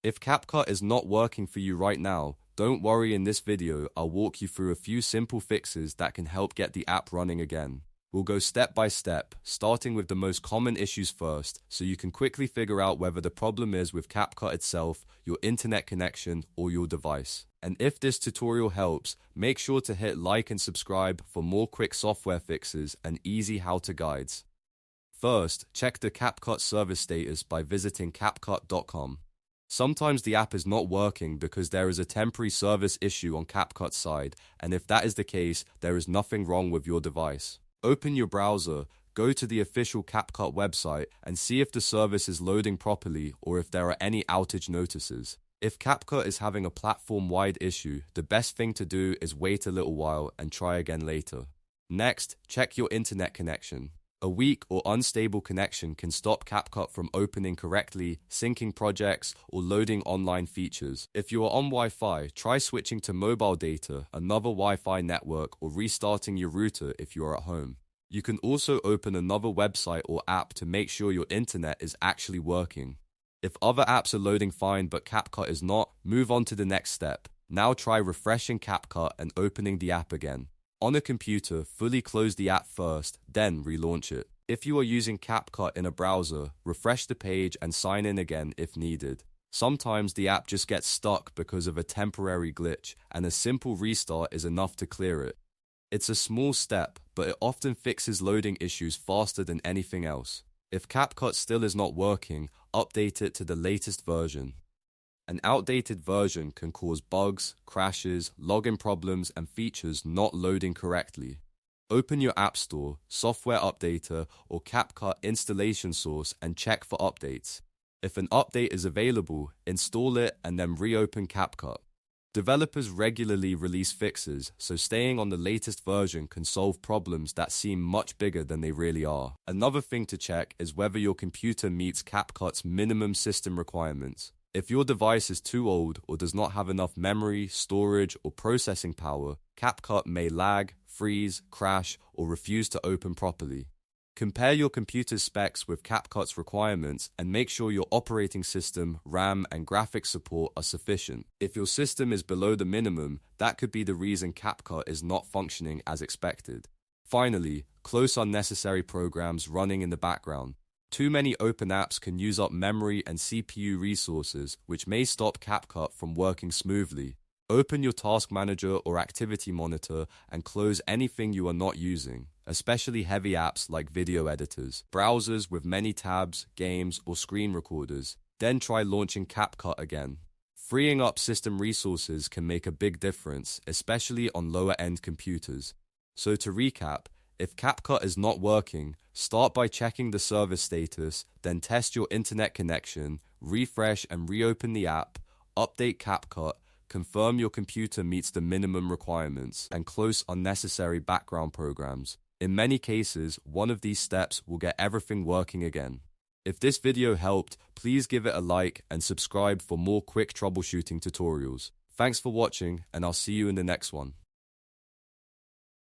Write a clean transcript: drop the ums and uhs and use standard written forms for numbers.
If CapCut is not working for you right now, don't worry. In this video, I'll walk you through a few simple fixes that can help get the app running again. We'll go step by step, starting with the most common issues first, so you can quickly figure out whether the problem is with CapCut itself, your internet connection, or your device. And if this tutorial helps, make sure to hit like and subscribe for more quick software fixes and easy how-to guides. First, check the CapCut service status by visiting CapCut.com. Sometimes the app is not working because there is a temporary service issue on CapCut's side, and if that is the case, there is nothing wrong with your device. Open your browser, go to the official CapCut website, and see if the service is loading properly or if there are any outage notices. If CapCut is having a platform-wide issue, the best thing to do is wait a little while and try again later. Next, check your internet connection. A weak or unstable connection can stop CapCut from opening correctly, syncing projects, or loading online features. If you are on Wi-Fi, try switching to mobile data, another Wi-Fi network, or restarting your router if you are at home. You can also open another website or app to make sure your internet is actually working. If other apps are loading fine but CapCut is not, move on to the next step. Now try refreshing CapCut and opening the app again. On a computer, fully close the app first, then relaunch it. If you are using CapCut in a browser, refresh the page and sign in again if needed. Sometimes the app just gets stuck because of a temporary glitch, and a simple restart is enough to clear it. It's a small step, but it often fixes loading issues faster than anything else. If CapCut still is not working, update it to the latest version. An outdated version can cause bugs, crashes, login problems, and features not loading correctly. Open your App Store, Software Updater, or CapCut installation source and check for updates. If an update is available, install it and then reopen CapCut. Developers regularly release fixes, so staying on the latest version can solve problems that seem much bigger than they really are. Another thing to check is whether your computer meets CapCut's minimum system requirements. If your device is too old or does not have enough memory, storage, or processing power, CapCut may lag, freeze, crash, or refuse to open properly. Compare your computer's specs with CapCut's requirements and make sure your operating system, RAM, and graphics support are sufficient. If your system is below the minimum, that could be the reason CapCut is not functioning as expected. Finally, close unnecessary programs running in the background. Too many open apps can use up memory and CPU resources, which may stop CapCut from working smoothly. Open your Task Manager or Activity Monitor and close anything you are not using, especially heavy apps like video editors, browsers with many tabs, games, or screen recorders. Then try launching CapCut again. Freeing up system resources can make a big difference, especially on lower-end computers. So to recap, if CapCut is not working, start by checking the service status, then test your internet connection, refresh and reopen the app, update CapCut, confirm your computer meets the minimum requirements, and close unnecessary background programs. In many cases, one of these steps will get everything working again. If this video helped, please give it a like and subscribe for more quick troubleshooting tutorials. Thanks for watching, and I'll see you in the next one.